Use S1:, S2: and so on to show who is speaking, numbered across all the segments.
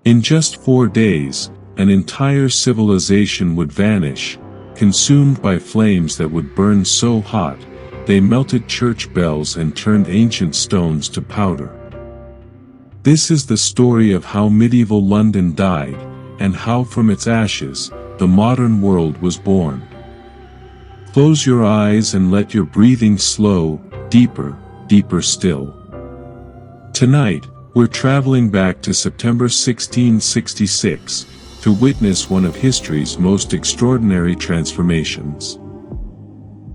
S1: In just 4 days, an entire civilization would vanish, consumed by flames that would burn so hot, they melted church bells and turned ancient stones to powder. This is the story of how medieval London died, and how from its ashes, the modern world was born. Close your eyes and let your breathing slow, deeper, deeper still. Tonight, we're traveling back to September 1666, to witness one of history's most extraordinary transformations.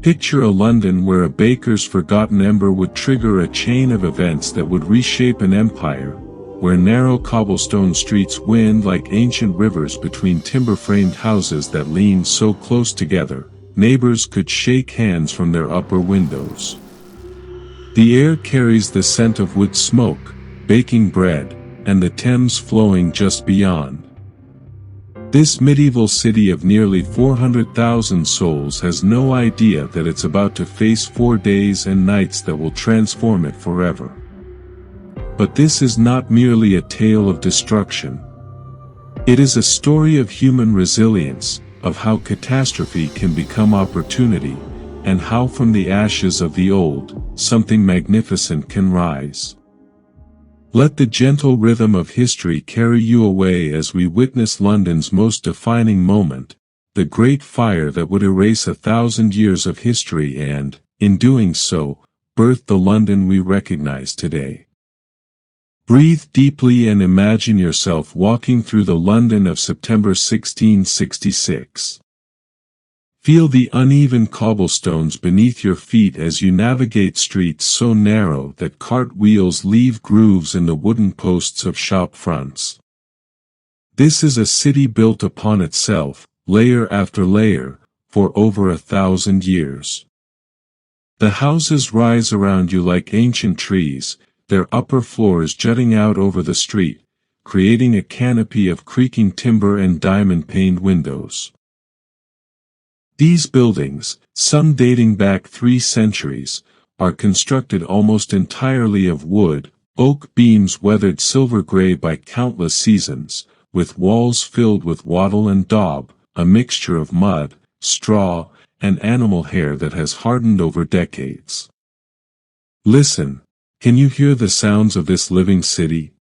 S1: Picture a London where a baker's forgotten ember would trigger a chain of events that would reshape an empire, where narrow cobblestone streets wind like ancient rivers between timber-framed houses that lean so close together, neighbors could shake hands from their upper windows. The air carries the scent of wood smoke, baking bread, and the Thames flowing just beyond. This medieval city of nearly 400,000 souls has no idea that it's about to face 4 days and nights that will transform it forever. But this is not merely a tale of destruction. It is a story of human resilience, of how catastrophe can become opportunity, and how from the ashes of the old, something magnificent can rise. Let the gentle rhythm of history carry you away as we witness London's most defining moment, the Great Fire that would erase 1,000 years of history and, in doing so, birth the London we recognize today. Breathe deeply and imagine yourself walking through the London of September 1666. Feel the uneven cobblestones beneath your feet as you navigate streets so narrow that cart wheels leave grooves in the wooden posts of shop fronts. This is a city built upon itself, layer after layer, for over 1,000 years. The houses rise around you like ancient trees, their upper floors jutting out over the street, creating a canopy of creaking timber and diamond-paned windows. These buildings, some dating back 3 centuries, are constructed almost entirely of wood, oak beams weathered silver gray by countless seasons, with walls filled with wattle and daub, a mixture of mud, straw, and animal hair that has hardened over decades. Listen, can you hear the sounds of this living city?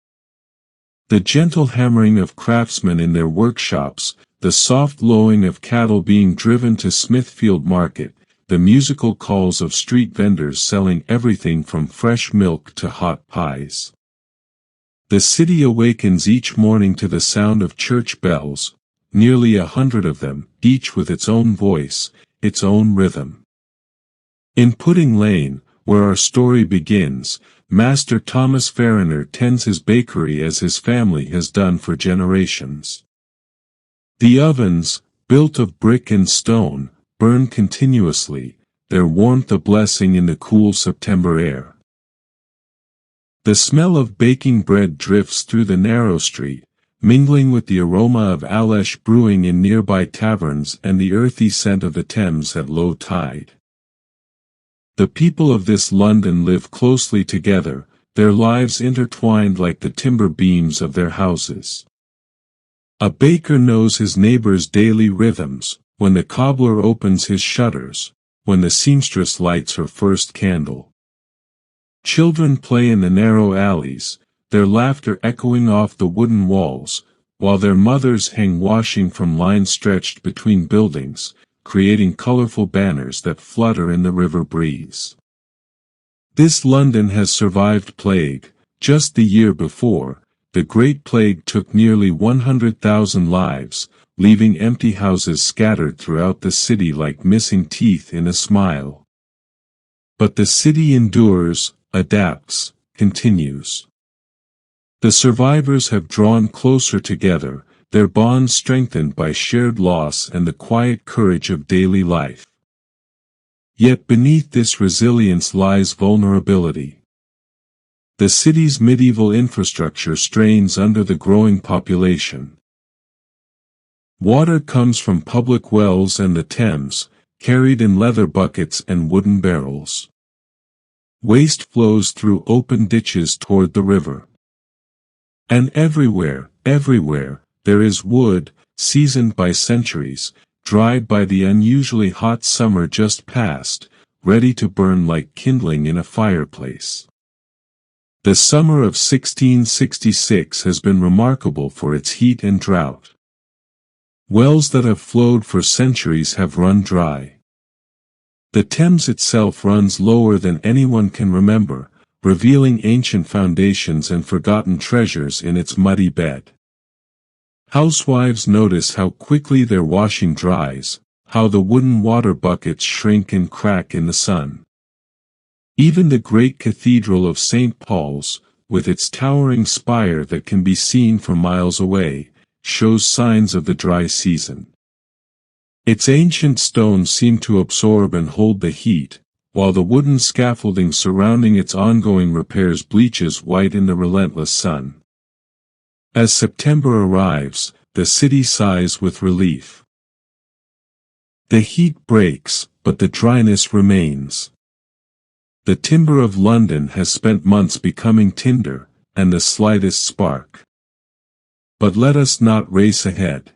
S1: The gentle hammering of craftsmen in their workshops, the soft lowing of cattle being driven to Smithfield Market, the musical calls of street vendors selling everything from fresh milk to hot pies. The city awakens each morning to the sound of church bells, nearly 100 of them, each with its own voice, its own rhythm. In Pudding Lane, where our story begins, Master Thomas Farriner tends his bakery as his family has done for generations. The ovens, built of brick and stone, burn continuously, their warmth a blessing in the cool September air. The smell of baking bread drifts through the narrow street, mingling with the aroma of Alesh brewing in nearby taverns and the earthy scent of the Thames at low tide. The people of this London live closely together, their lives intertwined like the timber beams of their houses. A baker knows his neighbor's daily rhythms, when the cobbler opens his shutters, when the seamstress lights her first candle. Children play in the narrow alleys, their laughter echoing off the wooden walls, while their mothers hang washing from lines stretched between buildings, creating colorful banners that flutter in the river breeze. This London has survived plague. Just the year before, the Great Plague took nearly 100,000 lives, leaving empty houses scattered throughout the city like missing teeth in a smile. But the city endures, adapts, continues. The survivors have drawn closer together, their bonds strengthened by shared loss and the quiet courage of daily life. Yet beneath this resilience lies vulnerability. The city's medieval infrastructure strains under the growing population. Water comes from public wells and the Thames, carried in leather buckets and wooden barrels. Waste flows through open ditches toward the river. And everywhere, Everywhere, there is wood, seasoned by centuries, dried by the unusually hot summer just past, ready to burn like kindling in a fireplace. The summer of 1666 has been remarkable for its heat and drought. Wells that have flowed for centuries have run dry. The Thames itself runs lower than anyone can remember, revealing ancient foundations and forgotten treasures in its muddy bed. Housewives notice how quickly their washing dries, how the wooden water buckets shrink and crack in the sun. Even the great cathedral of St. Paul's, with its towering spire that can be seen from miles away, shows signs of the dry season. Its ancient stones seem to absorb and hold the heat, while the wooden scaffolding surrounding its ongoing repairs bleaches white in the relentless sun. As September arrives, the city sighs with relief. The heat breaks, but the dryness remains. The timber of London has spent months becoming tinder, and the slightest spark. But let us not race ahead.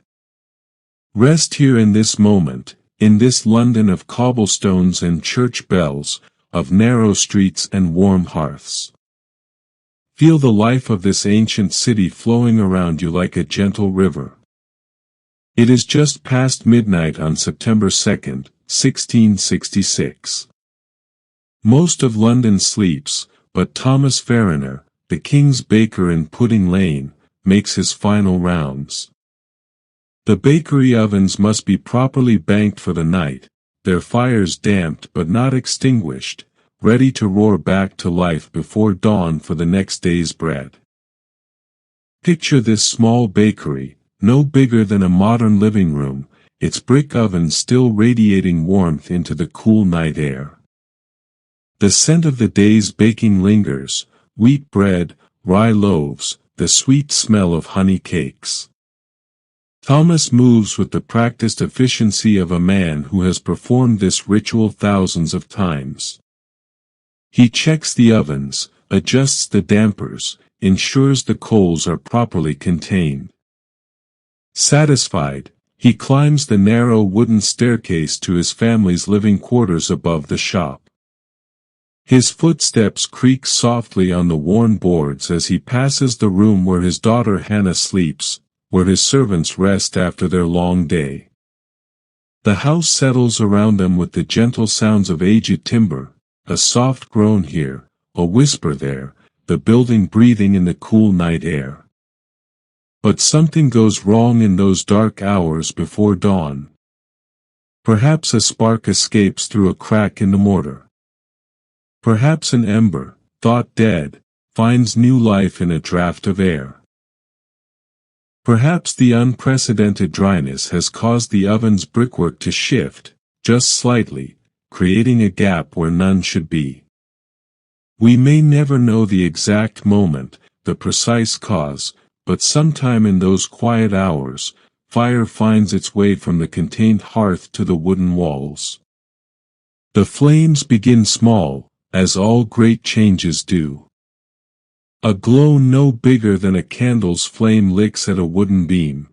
S1: Rest here in this moment, in this London of cobblestones and church bells, of narrow streets and warm hearths. Feel the life of this ancient city flowing around you like a gentle river. It is just past midnight on September 2nd, 1666. Most of London sleeps, but Thomas Farriner, the King's baker in Pudding Lane, makes his final rounds. The bakery ovens must be properly banked for the night, their fires damped but not extinguished, ready to roar back to life before dawn for the next day's bread. Picture this small bakery, no bigger than a modern living room, its brick oven still radiating warmth into the cool night air. The scent of the day's baking lingers, wheat bread, rye loaves, the sweet smell of honey cakes. Thomas moves with the practiced efficiency of a man who has performed this ritual thousands of times. He checks the ovens, adjusts the dampers, ensures the coals are properly contained. Satisfied, he climbs the narrow wooden staircase to his family's living quarters above the shop. His footsteps creak softly on the worn boards as he passes the room where his daughter Hannah sleeps, where his servants rest after their long day. The house settles around them with the gentle sounds of aged timber, a soft groan here, a whisper there, the building breathing in the cool night air. But something goes wrong in those dark hours before dawn. Perhaps a spark escapes through a crack in the mortar. Perhaps an ember, thought dead, finds new life in a draught of air. Perhaps the unprecedented dryness has caused the oven's brickwork to shift, just slightly, creating a gap where none should be. We may never know the exact moment, the precise cause, but sometime in those quiet hours, fire finds its way from the contained hearth to the wooden walls. The flames begin small, as all great changes do. A glow no bigger than a candle's flame licks at a wooden beam.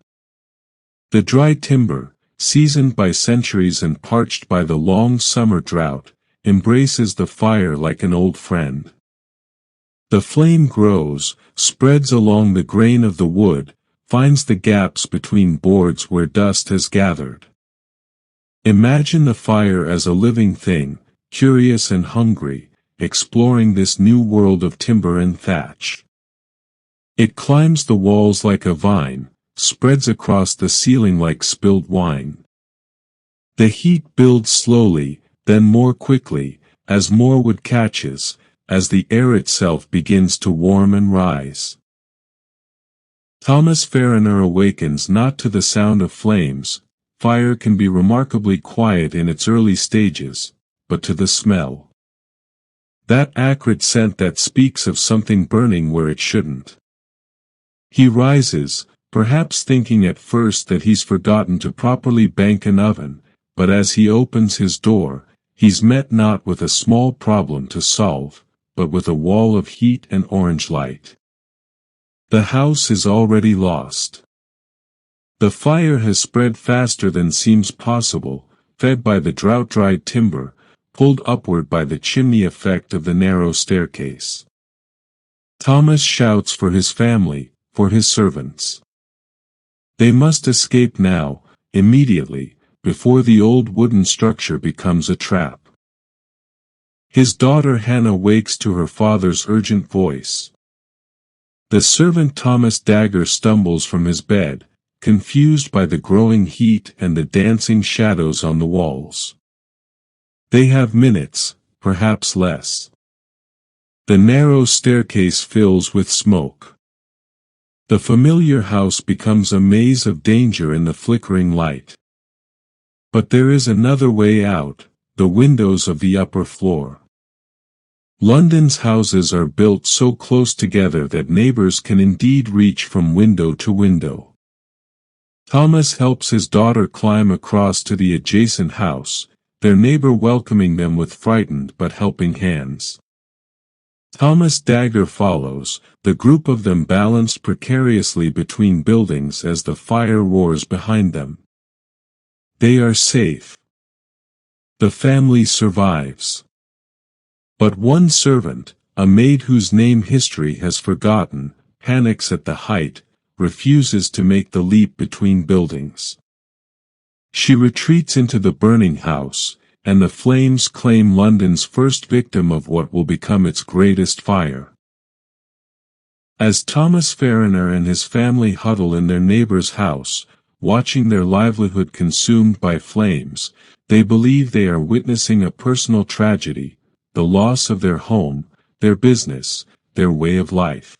S1: The dry timber, seasoned by centuries and parched by the long summer drought, embraces the fire like an old friend. The flame grows, spreads along the grain of the wood, finds the gaps between boards where dust has gathered. Imagine the fire as a living thing, curious and hungry, exploring this new world of timber and thatch. It climbs the walls like a vine, spreads across the ceiling like spilled wine. The heat builds slowly, then more quickly, as more wood catches, as the air itself begins to warm and rise. Thomas Farriner awakens not to the sound of flames. Fire can be remarkably quiet in its early stages, but to the smell. That acrid scent that speaks of something burning where it shouldn't. He rises, perhaps thinking at first that he's forgotten to properly bank an oven, but as he opens his door, he's met not with a small problem to solve, but with a wall of heat and orange light. The house is already lost. The fire has spread faster than seems possible, fed by the drought-dried timber, pulled upward by the chimney effect of the narrow staircase. Thomas shouts for his family, for his servants. They must escape now, immediately, before the old wooden structure becomes a trap. His daughter Hannah wakes to her father's urgent voice. The servant Thomas Dagger stumbles from his bed, confused by the growing heat and the dancing shadows on the walls. They have minutes, perhaps less. The narrow staircase fills with smoke. The familiar house becomes a maze of danger in the flickering light. But there is another way out, the windows of the upper floor. London's houses are built so close together that neighbors can indeed reach from window to window. Thomas helps his daughter climb across to the adjacent house, their neighbor welcoming them with frightened but helping hands. Thomas Dagger follows, the group of them balanced precariously between buildings as the fire roars behind them. They are safe. The family survives. But one servant, a maid whose name history has forgotten, panics at the height, refuses to make the leap between buildings. She retreats into the burning house, and the flames claim London's first victim of what will become its greatest fire. As Thomas Fariner and his family huddle in their neighbor's house, watching their livelihood consumed by flames, they believe they are witnessing a personal tragedy, the loss of their home, their business, their way of life.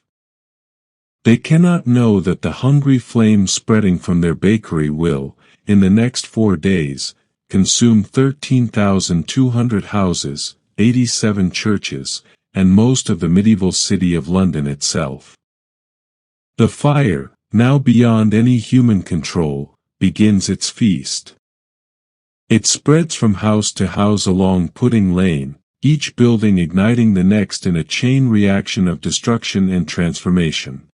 S1: They cannot know that the hungry flames spreading from their bakery will, in the next 4 days, consume 13,200 houses, 87 churches, and most of the medieval city of London itself. The fire, now beyond any human control, begins its feast. It spreads from house to house along Pudding Lane, each building igniting the next in a chain reaction of destruction and transformation.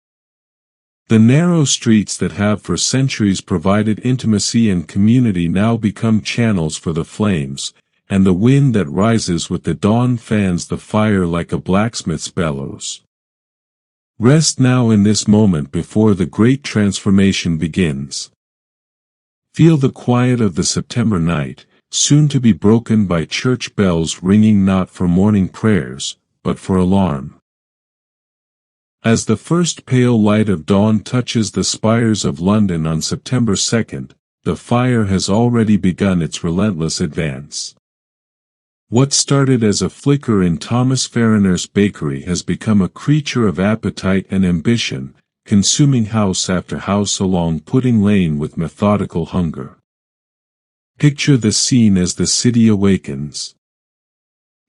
S1: The narrow streets that have for centuries provided intimacy and community now become channels for the flames, and the wind that rises with the dawn fans the fire like a blacksmith's bellows. Rest now in this moment before the great transformation begins. Feel the quiet of the September night, soon to be broken by church bells ringing not for morning prayers, but for alarm. As the first pale light of dawn touches the spires of London on September 2nd, the fire has already begun its relentless advance. What started as a flicker in Thomas Fariner's bakery has become a creature of appetite and ambition, consuming house after house along Pudding Lane with methodical hunger. Picture the scene as the city awakens.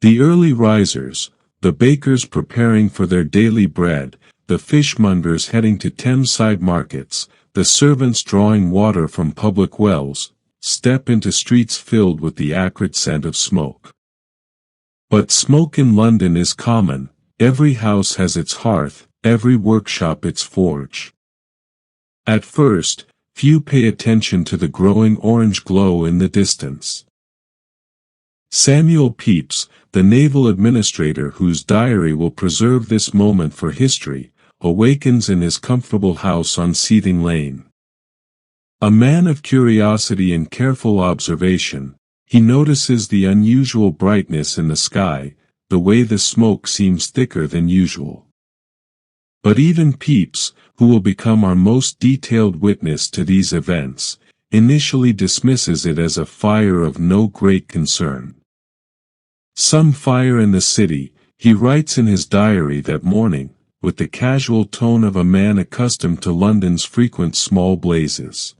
S1: The early risers, the bakers preparing for their daily bread, the fishmongers heading to Thameside markets, the servants drawing water from public wells, step into streets filled with the acrid scent of smoke. But smoke in London is common, every house has its hearth, every workshop its forge. At first, few pay attention to the growing orange glow in the distance. Samuel Pepys, the naval administrator whose diary will preserve this moment for history, awakens in his comfortable house on Seething Lane. A man of curiosity and careful observation, he notices the unusual brightness in the sky, the way the smoke seems thicker than usual. But even Pepys, who will become our most detailed witness to these events, initially dismisses it as a fire of no great concern. Some fire in the city, he writes in his diary that morning, with the casual tone of a man accustomed to London's frequent small blazes.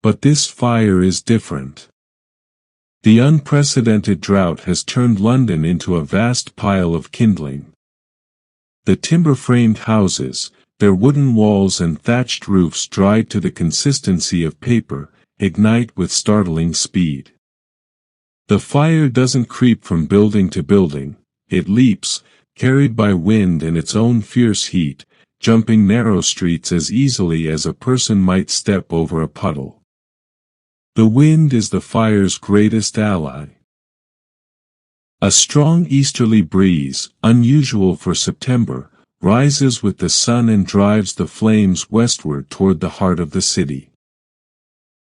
S1: But this fire is different. The unprecedented drought has turned London into a vast pile of kindling. The timber-framed houses, their wooden walls and thatched roofs dried to the consistency of paper, ignite with startling speed. The fire doesn't creep from building to building, it leaps, carried by wind and its own fierce heat, jumping narrow streets as easily as a person might step over a puddle. The wind is the fire's greatest ally. A strong easterly breeze, unusual for September, rises with the sun and drives the flames westward toward the heart of the city.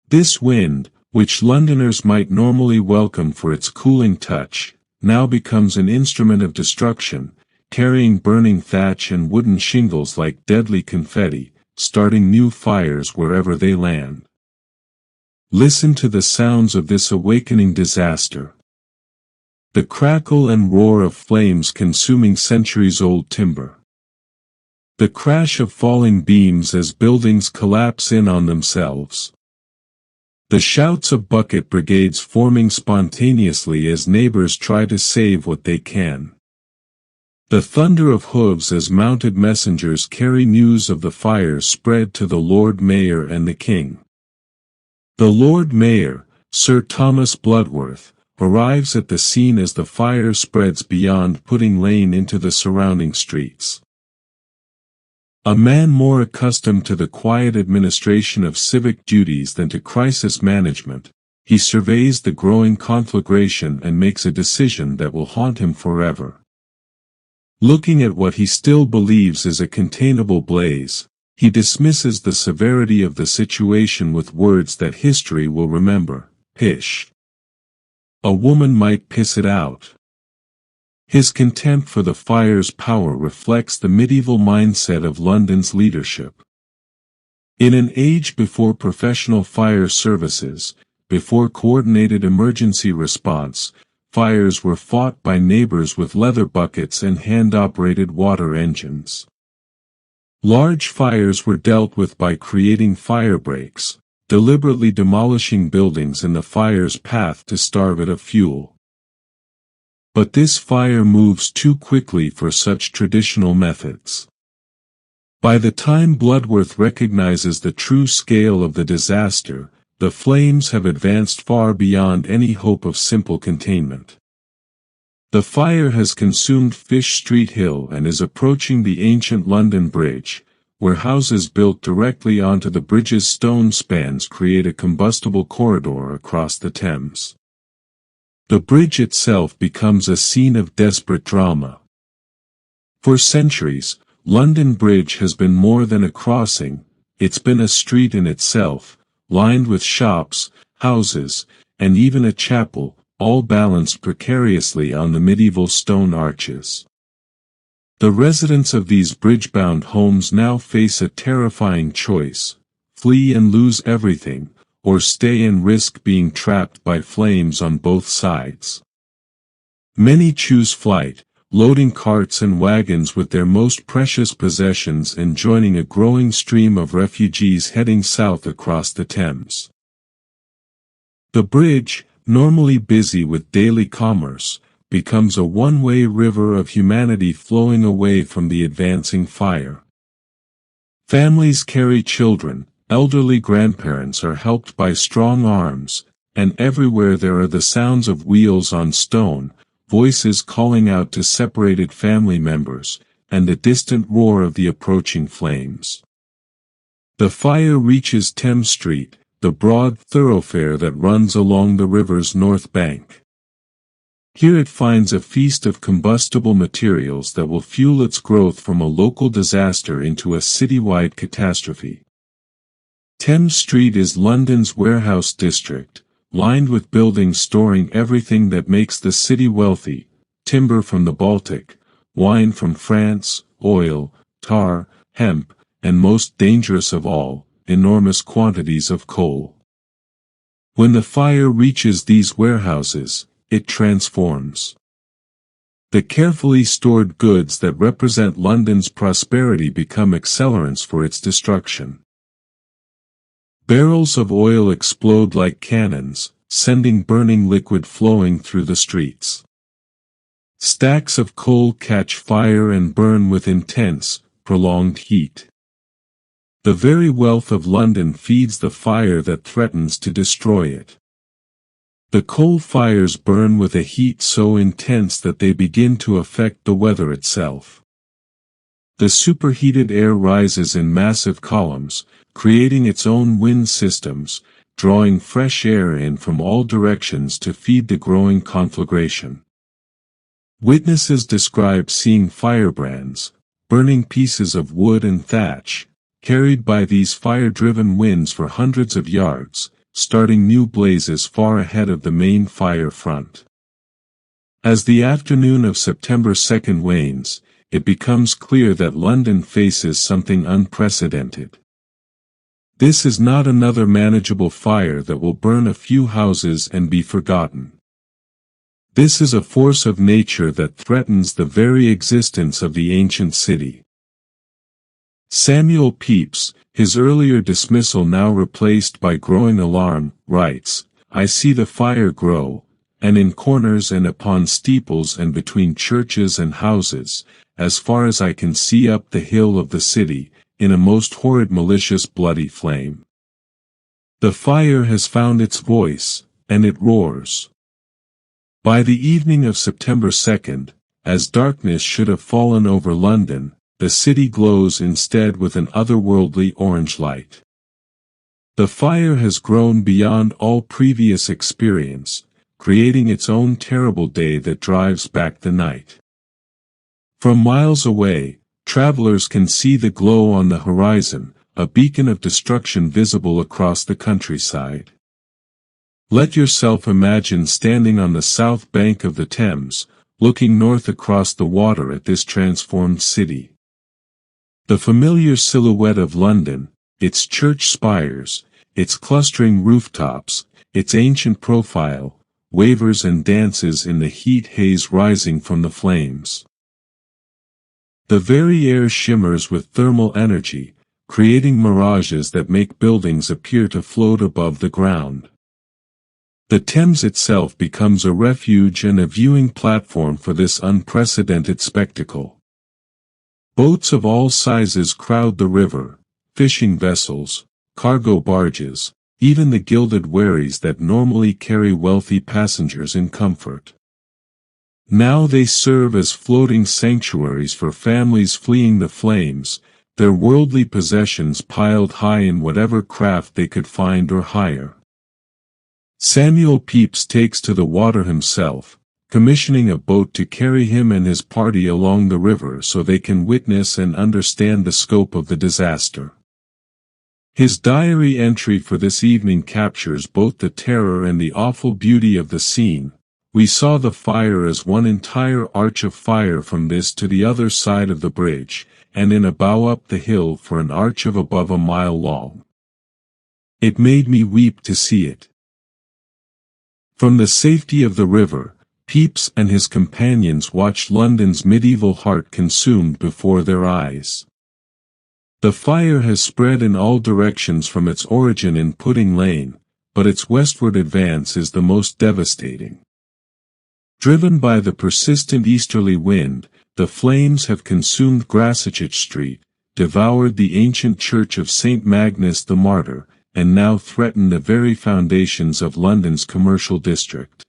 S1: This wind, which Londoners might normally welcome for its cooling touch, now becomes an instrument of destruction, carrying burning thatch and wooden shingles like deadly confetti, starting new fires wherever they land. Listen to the sounds of this awakening disaster. The crackle and roar of flames consuming centuries-old timber. The crash of falling beams as buildings collapse in on themselves. The shouts of bucket brigades forming spontaneously as neighbors try to save what they can. The thunder of hooves as mounted messengers carry news of the fire spread to the Lord Mayor and the King. The Lord Mayor, Sir Thomas Bloodworth, arrives at the scene as the fire spreads beyond Pudding Lane into the surrounding streets. A man more accustomed to the quiet administration of civic duties than to crisis management, he surveys the growing conflagration and makes a decision that will haunt him forever. Looking at what he still believes is a containable blaze, he dismisses the severity of the situation with words that history will remember: pish. A woman might piss it out. His contempt for the fire's power reflects the medieval mindset of London's leadership. In an age before professional fire services, before coordinated emergency response, fires were fought by neighbors with leather buckets and hand-operated water engines. Large fires were dealt with by creating fire breaks, deliberately demolishing buildings in the fire's path to starve it of fuel. But this fire moves too quickly for such traditional methods. By the time Bloodworth recognizes the true scale of the disaster, the flames have advanced far beyond any hope of simple containment. The fire has consumed Fish Street Hill and is approaching the ancient London Bridge, where houses built directly onto the bridge's stone spans create a combustible corridor across the Thames. The bridge itself becomes a scene of desperate drama. For centuries, London Bridge has been more than a crossing, it's been a street in itself, lined with shops, houses, and even a chapel, all balanced precariously on the medieval stone arches. The residents of these bridge-bound homes now face a terrifying choice: flee and lose everything, or stay and risk being trapped by flames on both sides. Many choose flight, loading carts and wagons with their most precious possessions and joining a growing stream of refugees heading south across the Thames. The bridge, normally busy with daily commerce, becomes a one-way river of humanity flowing away from the advancing fire. Families carry children, elderly grandparents are helped by strong arms, and everywhere there are the sounds of wheels on stone, voices calling out to separated family members, and the distant roar of the approaching flames. The fire reaches Thames Street, the broad thoroughfare that runs along the river's north bank. Here it finds a feast of combustible materials that will fuel its growth from a local disaster into a citywide catastrophe. Thames Street is London's warehouse district, lined with buildings storing everything that makes the city wealthy: timber from the Baltic, wine from France, oil, tar, hemp, and most dangerous of all, enormous quantities of coal. When the fire reaches these warehouses, it transforms. The carefully stored goods that represent London's prosperity become accelerants for its destruction. Barrels of oil explode like cannons, sending burning liquid flowing through the streets. Stacks of coal catch fire and burn with intense, prolonged heat. The very wealth of London feeds the fire that threatens to destroy it. The coal fires burn with a heat so intense that they begin to affect the weather itself. The superheated air rises in massive columns, creating its own wind systems, drawing fresh air in from all directions to feed the growing conflagration. Witnesses describe seeing firebrands, burning pieces of wood and thatch, carried by these fire-driven winds for hundreds of yards, starting new blazes far ahead of the main fire front. As the afternoon of September 2nd wanes, it becomes clear that London faces something unprecedented. This is not another manageable fire that will burn a few houses and be forgotten. This is a force of nature that threatens the very existence of the ancient city. Samuel Pepys, his earlier dismissal now replaced by growing alarm, writes, "I see the fire grow, and in corners and upon steeples and between churches and houses, as far as I can see up the hill of the city, in a most horrid malicious bloody flame. The fire has found its voice, and it roars." By the evening of September 2nd, as darkness should have fallen over London, the city glows instead with an otherworldly orange light. The fire has grown beyond all previous experience, creating its own terrible day that drives back the night. From miles away, travelers can see the glow on the horizon, a beacon of destruction visible across the countryside. Let yourself imagine standing on the south bank of the Thames, looking north across the water at this transformed city. The familiar silhouette of London, its church spires, its clustering rooftops, its ancient profile, wavers and dances in the heat haze rising from the flames. The very air shimmers with thermal energy, creating mirages that make buildings appear to float above the ground. The Thames itself becomes a refuge and a viewing platform for this unprecedented spectacle. Boats of all sizes crowd the river, fishing vessels, cargo barges, even the gilded wherries that normally carry wealthy passengers in comfort. Now they serve as floating sanctuaries for families fleeing the flames, their worldly possessions piled high in whatever craft they could find or hire. Samuel Pepys takes to the water himself, commissioning a boat to carry him and his party along the river so they can witness and understand the scope of the disaster. His diary entry for this evening captures both the terror and the awful beauty of the scene. "We saw the fire as one entire arch of fire from this to the other side of the bridge, and in a bow up the hill for an arch of above a mile long. It made me weep to see it." From the safety of the river, Pepys and his companions watched London's medieval heart consumed before their eyes. The fire has spread in all directions from its origin in Pudding Lane, but its westward advance is the most devastating. Driven by the persistent easterly wind, the flames have consumed Grassetchit Street, devoured the ancient church of St. Magnus the Martyr, and now threaten the very foundations of London's commercial district.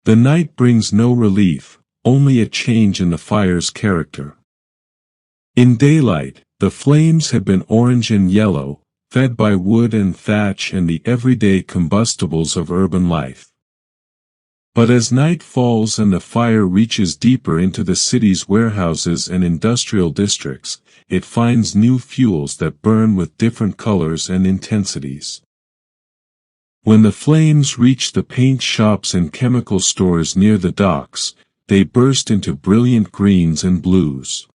S1: The night brings no relief, only a change in the fire's character. In daylight, the flames had been orange and yellow, fed by wood and thatch and the everyday combustibles of urban life. But as night falls and the fire reaches deeper into the city's warehouses and industrial districts, it finds new fuels that burn with different colors and intensities. When the flames reach the paint shops and chemical stores near the docks, they burst into brilliant greens and blues.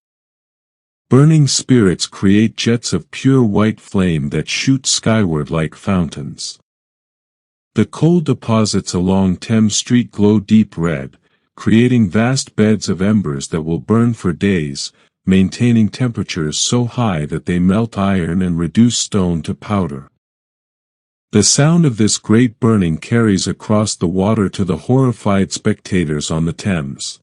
S1: Burning spirits create jets of pure white flame that shoot skyward like fountains. The coal deposits along Thames Street glow deep red, creating vast beds of embers that will burn for days, maintaining temperatures so high that they melt iron and reduce stone to powder. The sound of this great burning carries across the water to the horrified spectators on the Thames.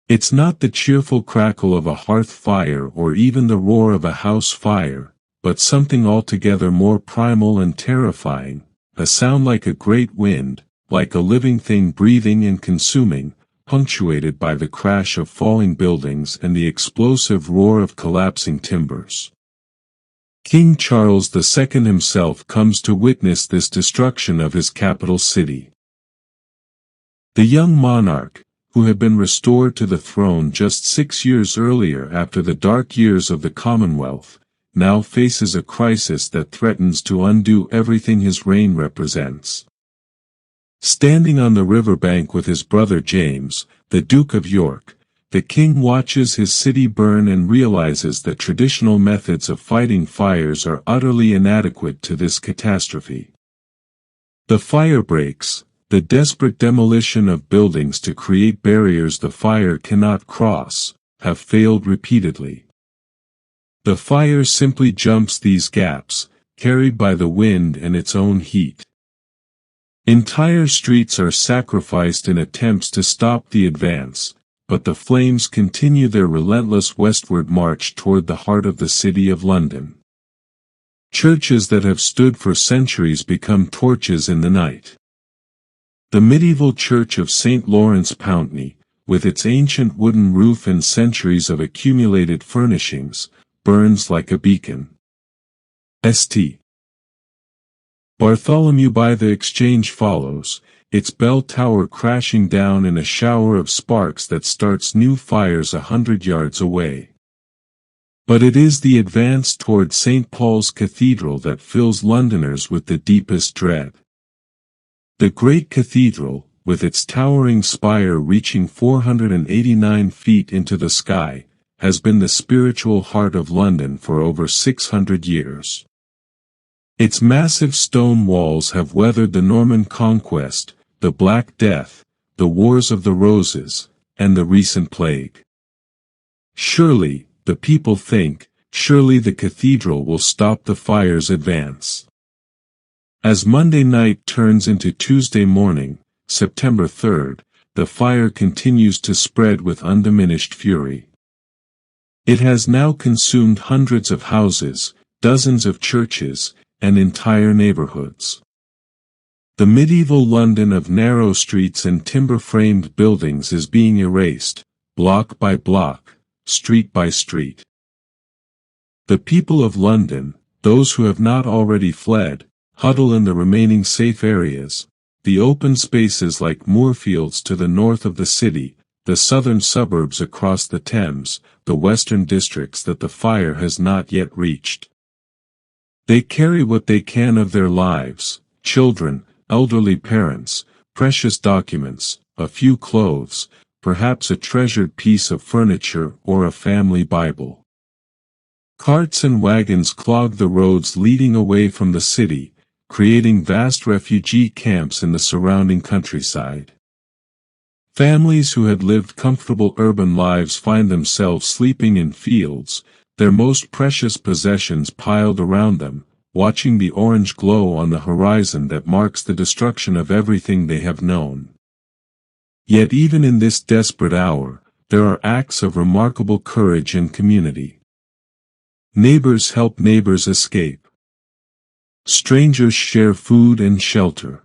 S1: It's not the cheerful crackle of a hearth fire or even the roar of a house fire, but something altogether more primal and terrifying, a sound like a great wind, like a living thing breathing and consuming, punctuated by the crash of falling buildings and the explosive roar of collapsing timbers. King Charles II himself comes to witness this destruction of his capital city. The young monarch, who had been restored to the throne just 6 years earlier after the dark years of the Commonwealth, now faces a crisis that threatens to undo everything his reign represents. Standing on the riverbank with his brother James, the Duke of York, the king watches his city burn and realizes that traditional methods of fighting fires are utterly inadequate to this catastrophe. The fire breaks, the desperate demolition of buildings to create barriers the fire cannot cross, have failed repeatedly. The fire simply jumps these gaps, carried by the wind and its own heat. Entire streets are sacrificed in attempts to stop the advance, but the flames continue their relentless westward march toward the heart of the City of London. Churches that have stood for centuries become torches in the night. The medieval church of St. Lawrence Pountney, with its ancient wooden roof and centuries of accumulated furnishings, burns like a beacon. St. Bartholomew by the Exchange follows, its bell tower crashing down in a shower of sparks that starts new fires 100 yards away. But it is the advance toward St. Paul's Cathedral that fills Londoners with the deepest dread. The great cathedral, with its towering spire reaching 489 feet into the sky, has been the spiritual heart of London for over 600 years. Its massive stone walls have weathered the Norman Conquest, the Black Death, the Wars of the Roses, and the recent plague. Surely, the people think, surely the cathedral will stop the fire's advance. As Monday night turns into Tuesday morning, September 3rd, the fire continues to spread with undiminished fury. It has now consumed hundreds of houses, dozens of churches, and entire neighborhoods. The medieval London of narrow streets and timber-framed buildings is being erased, block by block, street by street. The people of London, those who have not already fled, huddle in the remaining safe areas, the open spaces like moorfields to the north of the city, the southern suburbs across the Thames, the western districts that the fire has not yet reached. They carry what they can of their lives, children, elderly parents, precious documents, a few clothes, perhaps a treasured piece of furniture or a family Bible. Carts and wagons clog the roads leading away from the city, creating vast refugee camps in the surrounding countryside. Families who had lived comfortable urban lives find themselves sleeping in fields, their most precious possessions piled around them, watching the orange glow on the horizon that marks the destruction of everything they have known. Yet even in this desperate hour, there are acts of remarkable courage and community. Neighbors help neighbors escape. Strangers share food and shelter.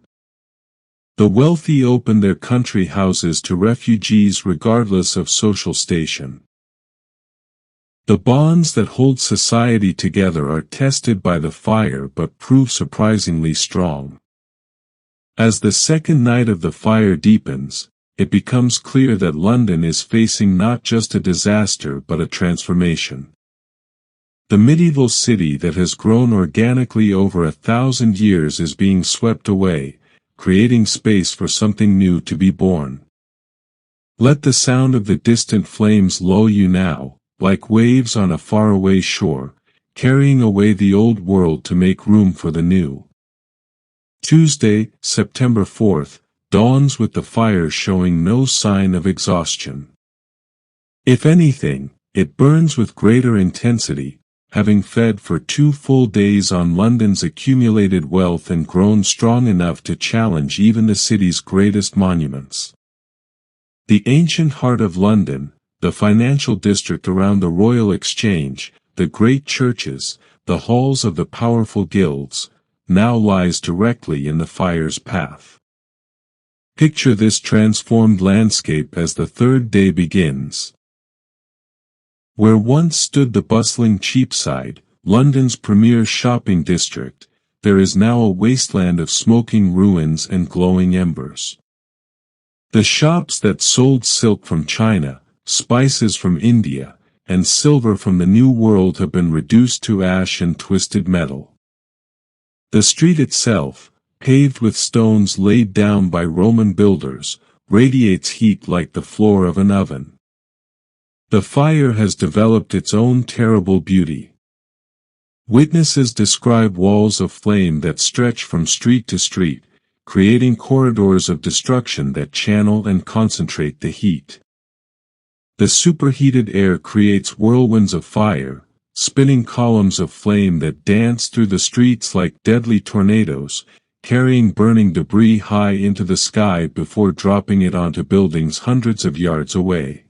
S1: The wealthy open their country houses to refugees regardless of social station. The bonds that hold society together are tested by the fire but prove surprisingly strong. As the second night of the fire deepens, it becomes clear that London is facing not just a disaster but a transformation. The medieval city that has grown organically over 1,000 years is being swept away, creating space for something new to be born. Let the sound of the distant flames lull you now, like waves on a faraway shore, carrying away the old world to make room for the new. Tuesday, September 4th, dawns with the fire showing no sign of exhaustion. If anything, it burns with greater intensity, having fed for 2 full days on London's accumulated wealth and grown strong enough to challenge even the city's greatest monuments. The ancient heart of London, the financial district around the Royal Exchange, the great churches, the halls of the powerful guilds, now lies directly in the fire's path. Picture this transformed landscape as the third day begins. Where once stood the bustling Cheapside, London's premier shopping district, there is now a wasteland of smoking ruins and glowing embers. The shops that sold silk from China, spices from India, and silver from the New World have been reduced to ash and twisted metal. The street itself, paved with stones laid down by Roman builders, radiates heat like the floor of an oven. The fire has developed its own terrible beauty. Witnesses describe walls of flame that stretch from street to street, creating corridors of destruction that channel and concentrate the heat. The superheated air creates whirlwinds of fire, spinning columns of flame that dance through the streets like deadly tornadoes, carrying burning debris high into the sky before dropping it onto buildings hundreds of yards away.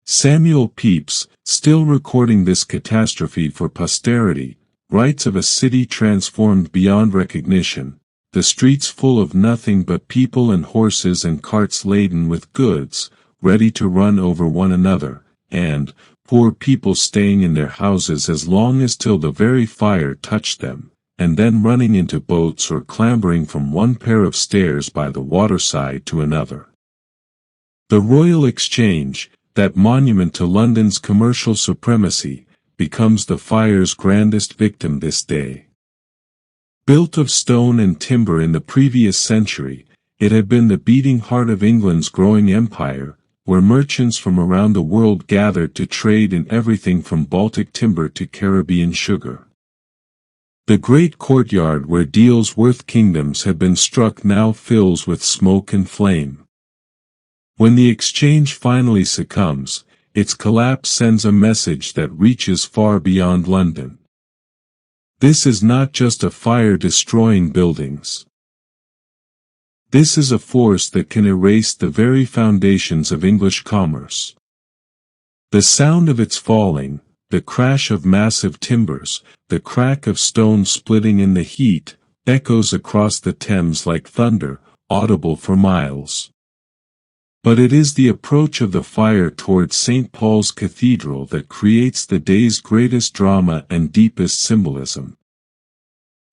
S1: Samuel Pepys, still recording this catastrophe for posterity, writes of a city transformed beyond recognition, the streets full of nothing but people and horses and carts laden with goods, ready to run over one another, and poor people staying in their houses as long as till the very fire touched them, and then running into boats or clambering from one pair of stairs by the waterside to another. The Royal Exchange, that monument to London's commercial supremacy, becomes the fire's grandest victim this day. Built of stone and timber in the previous century, it had been the beating heart of England's growing empire, where merchants from around the world gathered to trade in everything from Baltic timber to Caribbean sugar. The great courtyard where deals worth kingdoms had been struck now fills with smoke and flame. When the exchange finally succumbs, its collapse sends a message that reaches far beyond London. This is not just a fire destroying buildings. This is a force that can erase the very foundations of English commerce. The sound of its falling, the crash of massive timbers, the crack of stone splitting in the heat, echoes across the Thames like thunder, audible for miles. But it is the approach of the fire towards St. Paul's Cathedral that creates the day's greatest drama and deepest symbolism.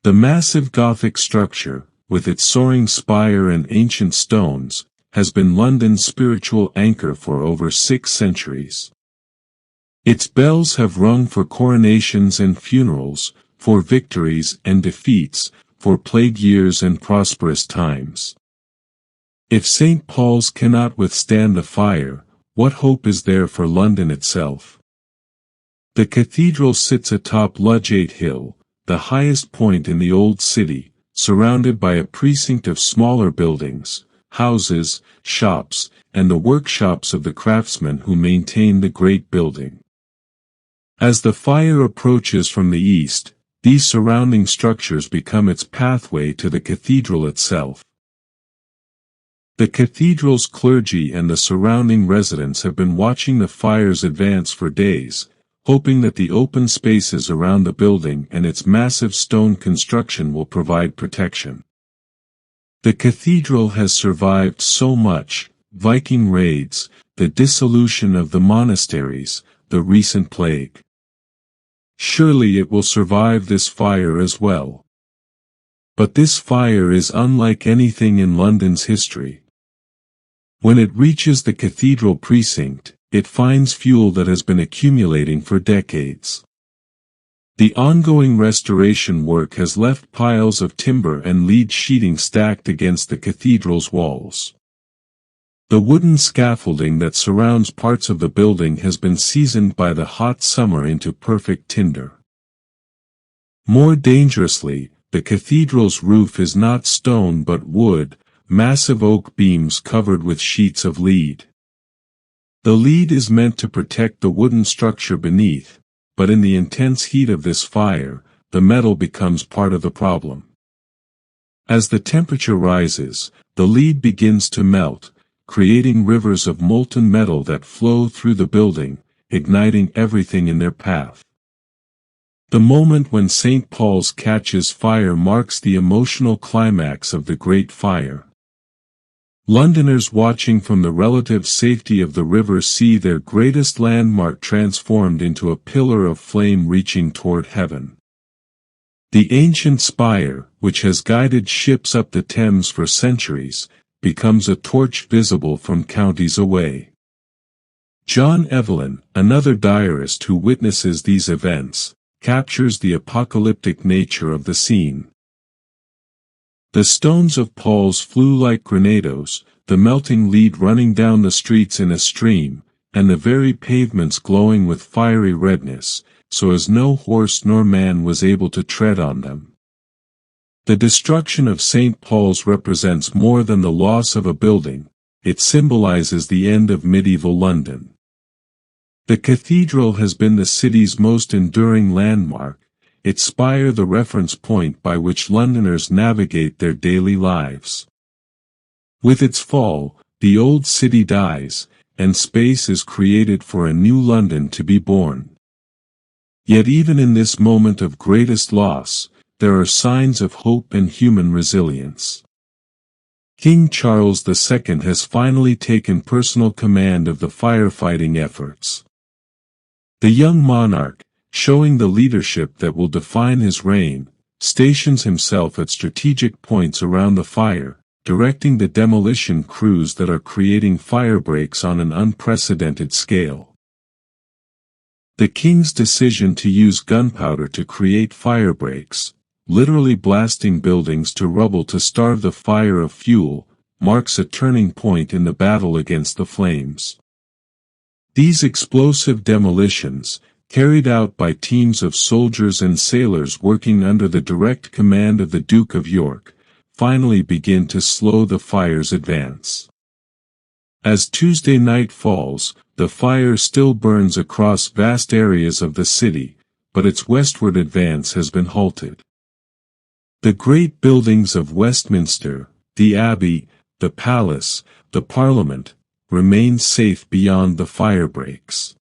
S1: The massive Gothic structure, with its soaring spire and ancient stones, has been London's spiritual anchor for over 6 centuries. Its bells have rung for coronations and funerals, for victories and defeats, for plague years and prosperous times. If St. Paul's cannot withstand the fire, what hope is there for London itself? The cathedral sits atop Ludgate Hill, the highest point in the old city, surrounded by a precinct of smaller buildings, houses, shops, and the workshops of the craftsmen who maintain the great building. As the fire approaches from the east, these surrounding structures become its pathway to the cathedral itself. The cathedral's clergy and the surrounding residents have been watching the fire's advance for days, hoping that the open spaces around the building and its massive stone construction will provide protection. The cathedral has survived so much: Viking raids, the dissolution of the monasteries, the recent plague. Surely it will survive this fire as well. But this fire is unlike anything in London's history. When it reaches the cathedral precinct, it finds fuel that has been accumulating for decades. The ongoing restoration work has left piles of timber and lead sheeting stacked against the cathedral's walls. The wooden scaffolding that surrounds parts of the building has been seasoned by the hot summer into perfect tinder. More dangerously, the cathedral's roof is not stone but wood, massive oak beams covered with sheets of lead. The lead is meant to protect the wooden structure beneath, but in the intense heat of this fire, the metal becomes part of the problem. As the temperature rises, the lead begins to melt, creating rivers of molten metal that flow through the building, igniting everything in their path. The moment when St. Paul's catches fire marks the emotional climax of the Great Fire. Londoners watching from the relative safety of the river see their greatest landmark transformed into a pillar of flame reaching toward heaven. The ancient spire, which has guided ships up the Thames for centuries, becomes a torch visible from counties away. John Evelyn, another diarist who witnesses these events, captures the apocalyptic nature of the scene. The stones of Paul's flew like grenados, the melting lead running down the streets in a stream, and the very pavements glowing with fiery redness, so as no horse nor man was able to tread on them. The destruction of St. Paul's represents more than the loss of a building, it symbolizes the end of medieval London. The cathedral has been the city's most enduring landmark, its spire the reference point by which Londoners navigate their daily lives. With its fall, the old city dies, and space is created for a new London to be born. Yet even in this moment of greatest loss, there are signs of hope and human resilience. King Charles II has finally taken personal command of the firefighting efforts. The young monarch, showing the leadership that will define his reign, stations himself at strategic points around the fire, directing the demolition crews that are creating firebreaks on an unprecedented scale. The king's decision to use gunpowder to create firebreaks, literally blasting buildings to rubble to starve the fire of fuel, marks a turning point in the battle against the flames. These explosive demolitions, carried out by teams of soldiers and sailors working under the direct command of the Duke of York, finally begin to slow the fire's advance. As Tuesday night falls, the fire still burns across vast areas of the city, but its westward advance has been halted. The great buildings of Westminster, the Abbey, the Palace, the Parliament, remain safe beyond the firebreaks.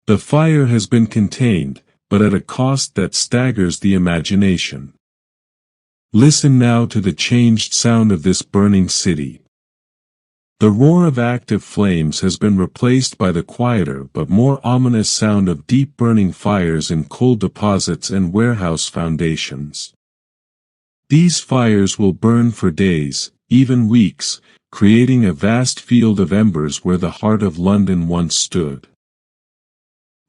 S1: The fire has been contained, but at a cost that staggers the imagination. Listen now to the changed sound of this burning city. The roar of active flames has been replaced by the quieter but more ominous sound of deep burning fires in coal deposits and warehouse foundations. These fires will burn for days, even weeks, creating a vast field of embers where the heart of London once stood.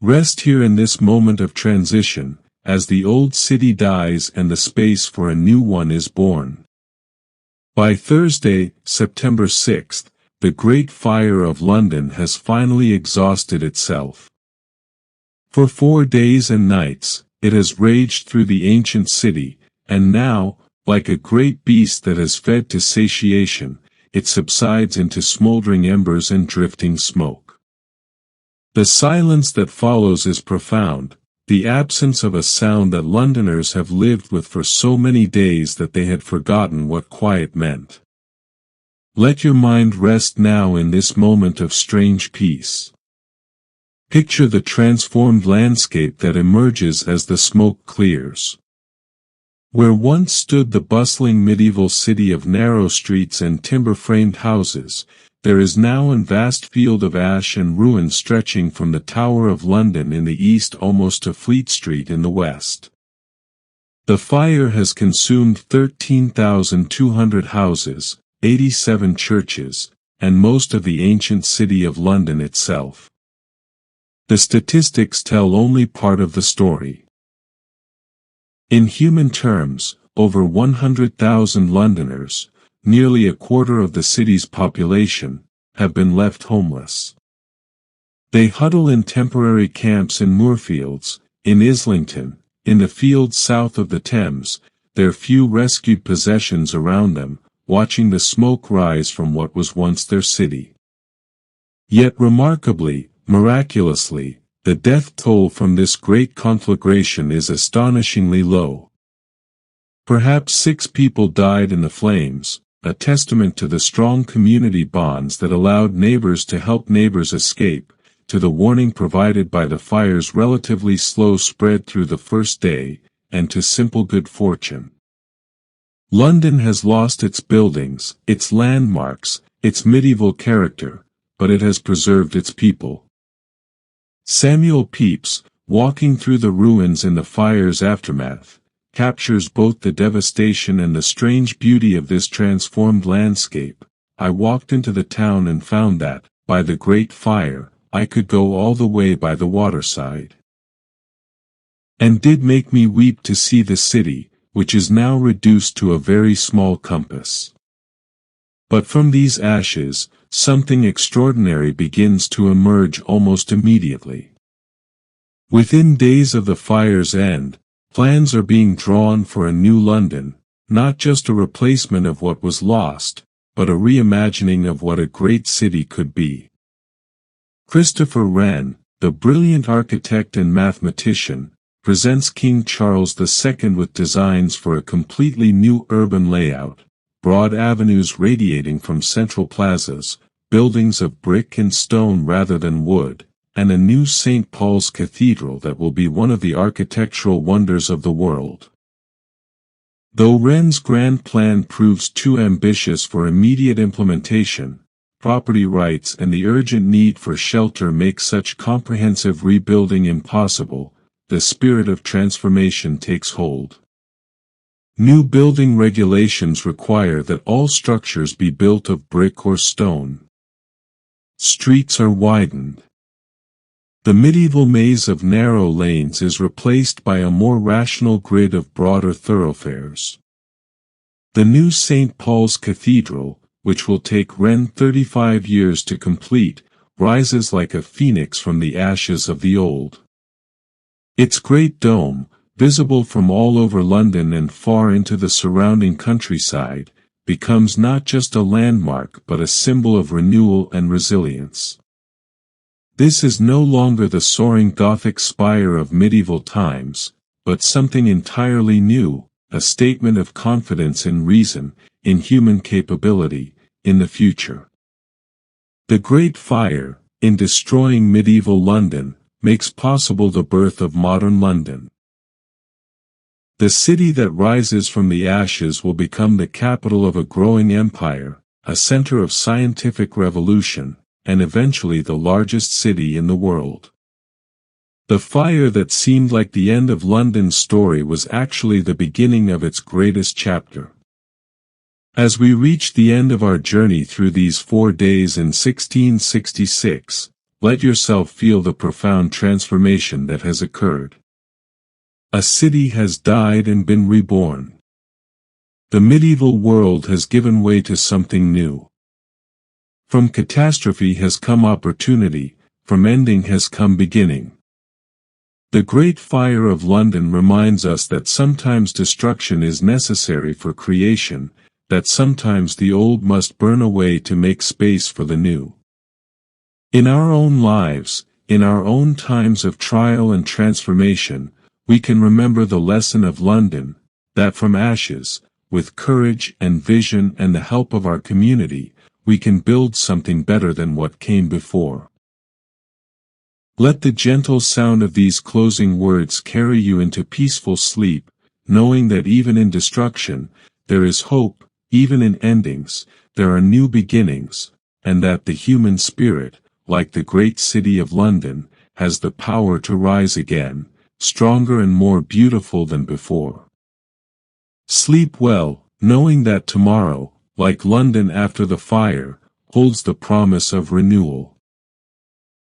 S1: Rest here in this moment of transition, as the old city dies and the space for a new one is born. By Thursday, September 6th, the Great Fire of London has finally exhausted itself. For 4 days and nights, it has raged through the ancient city, and now, like a great beast that has fed to satiation, it subsides into smoldering embers and drifting smoke. The silence that follows is profound, the absence of a sound that Londoners have lived with for so many days that they had forgotten what quiet meant. Let your mind rest now in this moment of strange peace. Picture the transformed landscape that emerges as the smoke clears. Where once stood the bustling medieval city of narrow streets and timber-framed houses, there is now a vast field of ash and ruin stretching from the Tower of London in the east almost to Fleet Street in the west. The fire has consumed 13,200 houses, 87 churches, and most of the ancient city of London itself. The statistics tell only part of the story. In human terms, over 100,000 Londoners, nearly a quarter of the city's population, have been left homeless. They huddle in temporary camps in Moorfields, in Islington, in the fields south of the Thames, their few rescued possessions around them, watching the smoke rise from what was once their city. Yet remarkably, miraculously, the death toll from this great conflagration is astonishingly low. Perhaps 6 people died in the flames, a testament to the strong community bonds that allowed neighbors to help neighbors escape, to the warning provided by the fire's relatively slow spread through the first day, and to simple good fortune. London has lost its buildings, its landmarks, its medieval character, but it has preserved its people. Samuel Pepys, walking through the ruins in the fire's aftermath, captures both the devastation and the strange beauty of this transformed landscape. I walked into the town and found that, by the great fire, I could go all the way by the waterside. And did make me weep to see the city, which is now reduced to a very small compass. But from these ashes, something extraordinary begins to emerge almost immediately. Within days of the fire's end, plans are being drawn for a new London, not just a replacement of what was lost, but a reimagining of what a great city could be. Christopher Wren, the brilliant architect and mathematician, presents King Charles II with designs for a completely new urban layout, broad avenues radiating from central plazas, buildings of brick and stone rather than wood, and a new St. Paul's Cathedral that will be one of the architectural wonders of the world. Though Wren's grand plan proves too ambitious for immediate implementation, property rights and the urgent need for shelter make such comprehensive rebuilding impossible. The spirit of transformation takes hold. New building regulations require that all structures be built of brick or stone. Streets are widened. The medieval maze of narrow lanes is replaced by a more rational grid of broader thoroughfares. The new St. Paul's Cathedral, which will take Wren 35 years to complete, rises like a phoenix from the ashes of the old. Its great dome, visible from all over London and far into the surrounding countryside, becomes not just a landmark but a symbol of renewal and resilience. This is no longer the soaring Gothic spire of medieval times, but something entirely new, a statement of confidence in reason, in human capability, in the future. The Great Fire, in destroying medieval London, makes possible the birth of modern London. The city that rises from the ashes will become the capital of a growing empire, a center of scientific revolution, and eventually the largest city in the world. The fire that seemed like the end of London's story was actually the beginning of its greatest chapter. As we reach the end of our journey through these 4 days in 1666, let yourself feel the profound transformation that has occurred. A city has died and been reborn. The medieval world has given way to something new. From catastrophe has come opportunity, from ending has come beginning. The Great Fire of London reminds us that sometimes destruction is necessary for creation, that sometimes the old must burn away to make space for the new. In our own lives, in our own times of trial and transformation, we can remember the lesson of London, that from ashes, with courage and vision and the help of our community, we can build something better than what came before. Let the gentle sound of these closing words carry you into peaceful sleep, knowing that even in destruction, there is hope, even in endings, there are new beginnings, and that the human spirit, like the great city of London, has the power to rise again, stronger and more beautiful than before. Sleep well, knowing that tomorrow, like London after the fire, holds the promise of renewal.